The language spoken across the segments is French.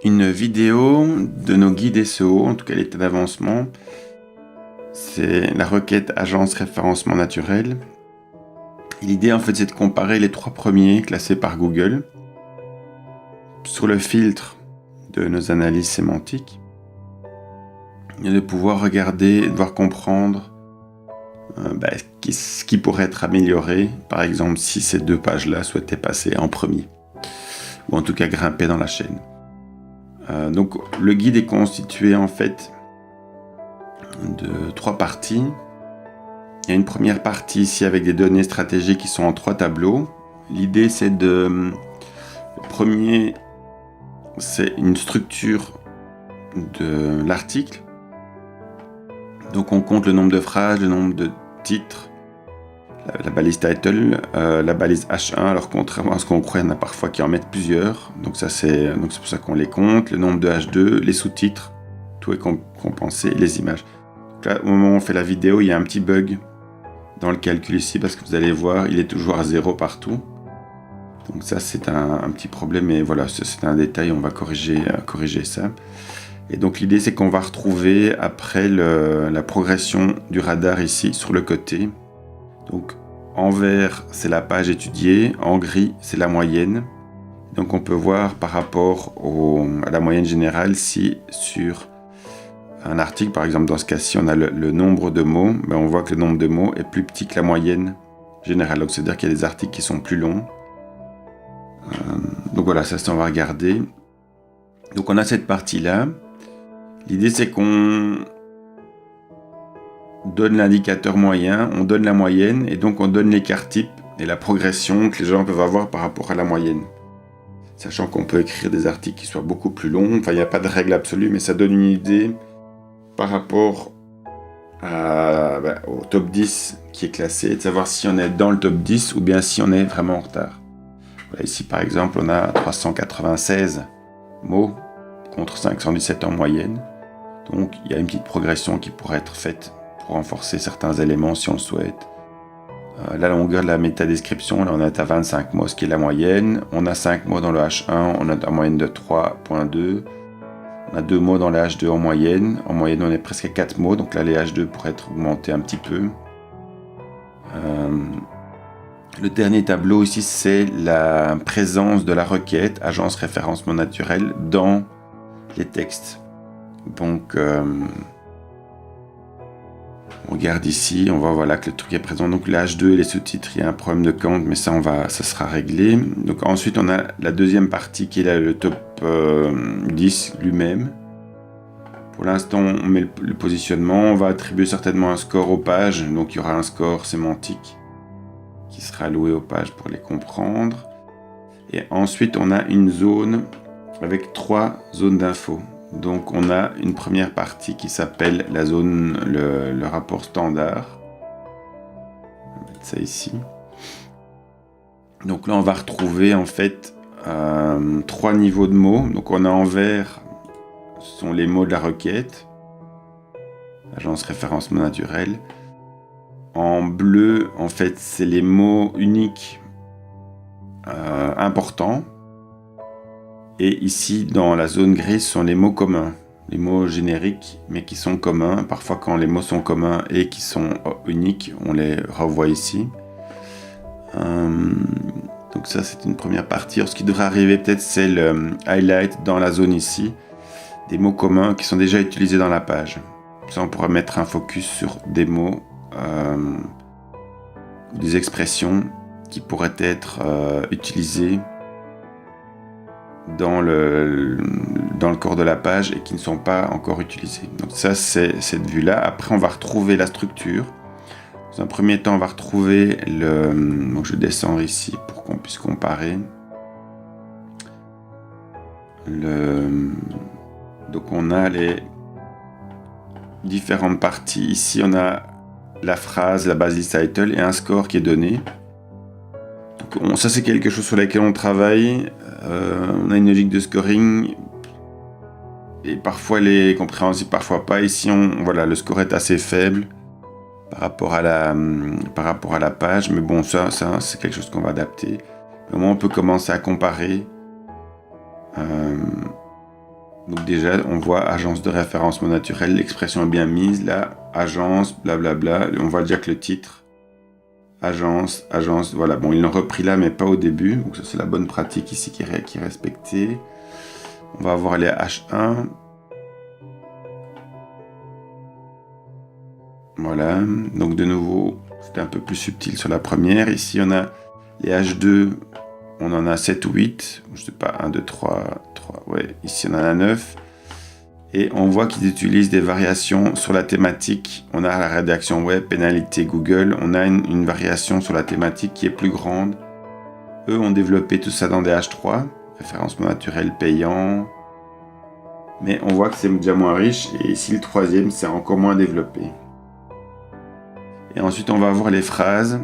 Une vidéo de nos guides SEO, en tout cas l'état d'avancement. C'est la requête agence référencement naturel. L'idée en fait c'est de comparer les 3 premiers classés par Google sur le filtre de nos analyses sémantiques et de pouvoir regarder, de voir comprendre ce qui pourrait être amélioré, par exemple si ces 2 pages-là souhaitaient passer en premier, ou en tout cas grimper dans la chaîne. Donc le guide est constitué en fait de 3 parties. Il y a une première partie ici avec des données stratégiques qui sont en 3 tableaux. L'idée c'est le premier, c'est une structure de l'article. Donc on compte le nombre de phrases, le nombre de titres, la balise title, la balise H1, alors contrairement à ce qu'on croit, il y en a parfois qui en mettent plusieurs, donc c'est pour ça qu'on les compte, le nombre de H2, les sous-titres, tout est compensé, les images. Donc là, au moment où on fait la vidéo, il y a un petit bug dans le calcul ici, parce que vous allez voir, il est toujours à 0 partout. Donc ça c'est un petit problème, mais voilà, c'est un détail, on va corriger ça. Et donc l'idée c'est qu'on va retrouver après la progression du radar ici sur le côté. Donc en vert c'est la page étudiée, en gris c'est la moyenne. Donc on peut voir par rapport à la moyenne générale si sur un article, par exemple dans ce cas-ci on a le nombre de mots, on voit que le nombre de mots est plus petit que la moyenne générale. Donc c'est-à-dire qu'il y a des articles qui sont plus longs. Donc voilà, ça on va regarder. Donc on a cette partie-là. L'idée c'est qu'on donne l'indicateur moyen, on donne la moyenne et donc on donne l'écart type et la progression que les gens peuvent avoir par rapport à la moyenne. Sachant qu'on peut écrire des articles qui soient beaucoup plus longs, enfin il n'y a pas de règle absolue, mais ça donne une idée par rapport au top 10 qui est classé, de savoir si on est dans le top 10 ou bien si on est vraiment en retard. Voilà, ici par exemple on a 396 mots contre 517 en moyenne. Donc il y a une petite progression qui pourrait être faite pour renforcer certains éléments si on le souhaite. La longueur de la métadescription, là on est à 25 mots, ce qui est la moyenne. On a 5 mots dans le H1, on a une moyenne de 3.2. On a 2 mots dans le H2 en moyenne. En moyenne on est presque à 4 mots, donc là les H2 pourraient être augmentés un petit peu. Le dernier tableau ici c'est la présence de la requête agence référencement naturel dans les textes. Donc on regarde ici, on voit voilà, que le truc est présent. Donc la H2 et les sous-titres, il y a un problème de count, mais ça sera réglé. Donc ensuite on a la deuxième partie qui est là, le top 10 lui-même. Pour l'instant on met le positionnement, on va attribuer certainement un score aux pages, donc il y aura un score sémantique qui sera alloué aux pages pour les comprendre. Et ensuite on a une zone avec 3 zones d'infos. Donc on a une première partie qui s'appelle la zone, le rapport standard. On va mettre ça ici. Donc là on va retrouver en fait 3 niveaux de mots. Donc on a en vert, ce sont les mots de la requête, agence référencement naturel. En bleu en fait c'est les mots uniques importants. Et ici, dans la zone grise, ce sont les mots communs, les mots génériques, mais qui sont communs. Parfois, quand les mots sont communs et qui sont uniques, on les revoit ici. Donc ça, c'est une première partie. Alors, ce qui devrait arriver, peut-être, c'est le highlight dans la zone ici, des mots communs qui sont déjà utilisés dans la page. Ça, on pourra mettre un focus sur des mots, des expressions qui pourraient être utilisées dans le corps de la page et qui ne sont pas encore utilisés. Donc ça c'est cette vue là. Après on va retrouver la structure. Dans un premier temps on va retrouver donc je descends ici pour qu'on puisse comparer donc on a les différentes parties. Ici on a la phrase, la balise title et un score qui est donné. Donc, ça c'est quelque chose sur lequel on travaille. On a une logique de scoring et parfois elle est compréhensible, parfois pas. Ici voilà, le score est assez faible par rapport à la page, mais bon ça c'est quelque chose qu'on va adapter. Au moins on peut commencer à comparer Donc déjà, on voit agence de référencement naturel, l'expression est bien mise, là, agence, blablabla. On voit déjà que le titre, agence, voilà. Bon, ils l'ont repris là, mais pas au début. Donc ça, c'est la bonne pratique ici qui est respectée. On va avoir les H1. Voilà, donc de nouveau, c'était un peu plus subtil sur la première. Ici, on a les H2, on en a 7 ou 8. Je sais pas, 1, 2, 3, ouais. Ici, on en a 9. Et on voit qu'ils utilisent des variations sur la thématique. On a la rédaction web, pénalité Google. On a une variation sur la thématique qui est plus grande. Eux ont développé tout ça dans des H3, référencement naturel payant. Mais on voit que c'est déjà moins riche. Et ici, le troisième, c'est encore moins développé. Et ensuite, on va voir les phrases.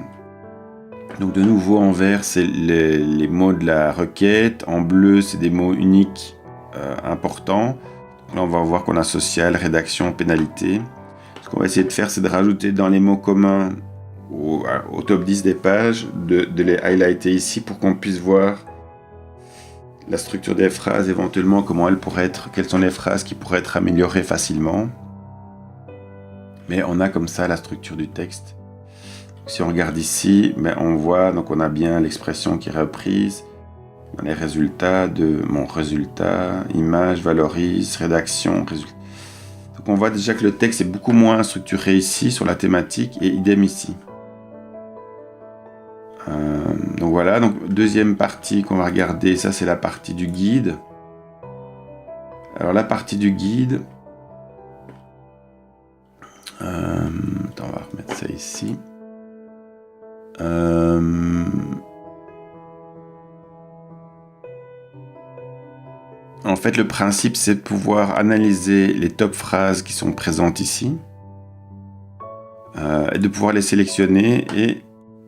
Donc de nouveau, en vert, c'est les mots de la requête. En bleu, c'est des mots uniques importants. Là, on va voir qu'on a social, rédaction, pénalité. Ce qu'on va essayer de faire, c'est de rajouter dans les mots communs au top 10 des pages, de les highlighter ici pour qu'on puisse voir la structure des phrases, éventuellement comment elles pourraient être, quelles sont les phrases qui pourraient être améliorées facilement. Mais on a comme ça la structure du texte. Si on regarde ici, on voit, donc on a bien l'expression qui est reprise. Dans les résultats de mon résultat, image, valorise, rédaction, résultat. Donc on voit déjà que le texte est beaucoup moins structuré ici sur la thématique et idem ici. Donc voilà, donc deuxième partie qu'on va regarder, ça c'est la partie du guide. Alors la partie du guide, attends, on va remettre ça ici. En fait, le principe, c'est de pouvoir analyser les top phrases qui sont présentes ici, et de pouvoir les sélectionner et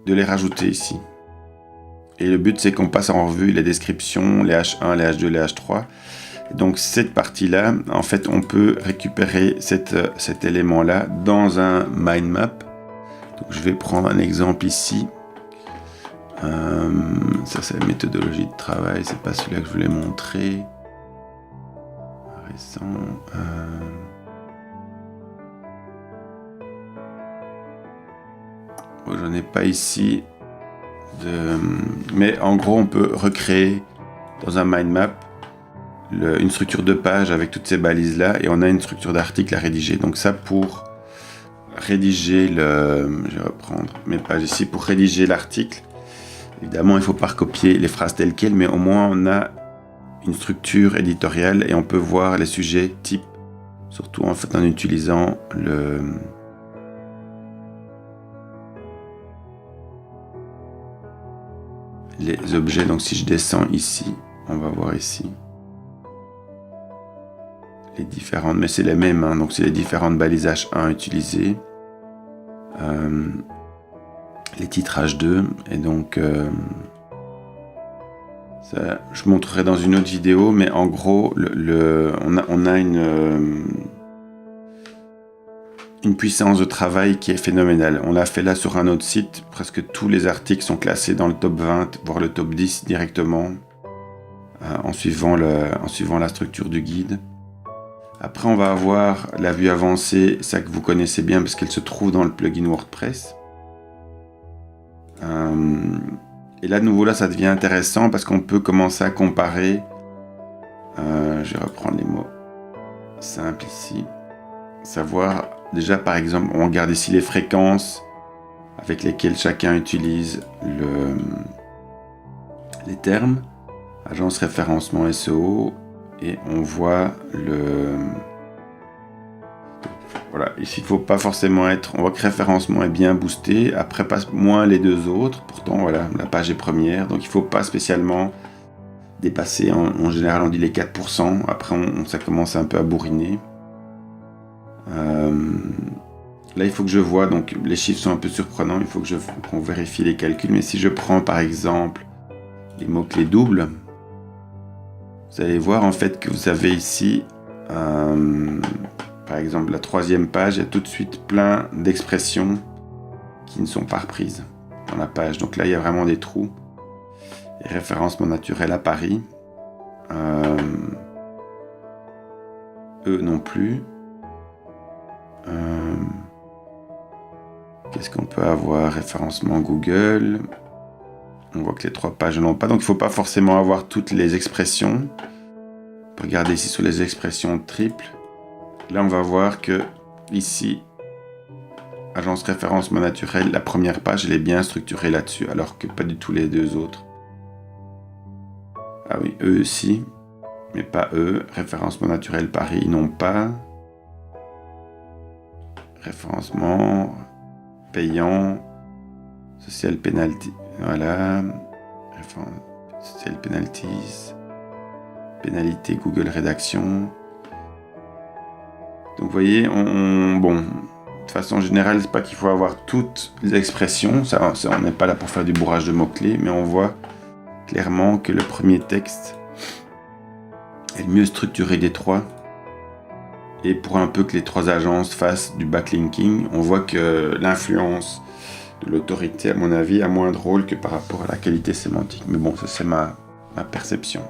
de les rajouter ici. Et le but, c'est qu'on passe en revue les descriptions, les H1, les H2, les H3. Et donc, cette partie-là, en fait, on peut récupérer cet élément-là dans un mind map. Donc, je vais prendre un exemple ici. Ça, c'est la méthodologie de travail. C'est pas celui-là que je voulais montrer. Récent. Bon, j'en ai pas ici. Mais en gros, on peut recréer dans un mind map une structure de page avec toutes ces balises-là. Et on a une structure d'article à rédiger. Donc ça, pour rédiger je vais reprendre mes pages ici. Pour rédiger l'article, évidemment, il ne faut pas recopier les phrases telles quelles, mais au moins on a une structure éditoriale et on peut voir les sujets types, surtout en fait en utilisant les objets. Donc si je descends ici, on va voir ici les différentes, mais c'est les mêmes, hein, donc c'est les différentes balises H1 utilisées, les titres H2, et donc ça, je montrerai dans une autre vidéo, mais en gros, on a une puissance de travail qui est phénoménale. On l'a fait là sur un autre site, presque tous les articles sont classés dans le top 20, voire le top 10 directement, en suivant la structure du guide. Après, on va avoir la vue avancée, ça que vous connaissez bien parce qu'elle se trouve dans le plugin WordPress. Et là, de nouveau, là, ça devient intéressant parce qu'on peut commencer à comparer. Je vais reprendre les mots simples ici. Savoir, déjà, par exemple, on regarde ici les fréquences avec lesquelles chacun utilise les termes. Agence référencement SEO. Et on voit voilà, ici il ne faut pas forcément être, on voit que référencement est bien boosté, après passe moins les deux autres, pourtant voilà, la page est première, donc il ne faut pas spécialement dépasser, en général on dit les 4%, après ça commence un peu à bourriner. Là il faut que je vois, donc les chiffres sont un peu surprenants, il faut qu'on vérifie les calculs, mais si je prends par exemple les mots-clés doubles, vous allez voir en fait que vous avez ici, par exemple la troisième page, il y a tout de suite plein d'expressions qui ne sont pas reprises dans la page. Donc là il y a vraiment des trous. Et référencement naturel à Paris. E non plus. Qu'est-ce qu'on peut avoir? Référencement Google. On voit que les 3 pages n'ont pas. Donc il ne faut pas forcément avoir toutes les expressions. On peut regarder ici sur les expressions triples. Là, on va voir que ici, agence référencement naturel, la première page, elle est bien structurée là-dessus, alors que pas du tout les 2 autres. Ah oui, eux aussi, mais pas eux. Référencement naturel Paris, non pas. Référencement payant, social penalty, voilà. Social penalties, pénalité Google rédaction. Donc vous voyez, bon, de façon générale, c'est pas qu'il faut avoir toutes les expressions, ça on n'est pas là pour faire du bourrage de mots-clés, mais on voit clairement que le premier texte est le mieux structuré des 3. Et pour un peu que les 3 agences fassent du backlinking, on voit que l'influence de l'autorité, à mon avis, a moins de rôle que par rapport à la qualité sémantique. Mais bon, ça c'est ma perception.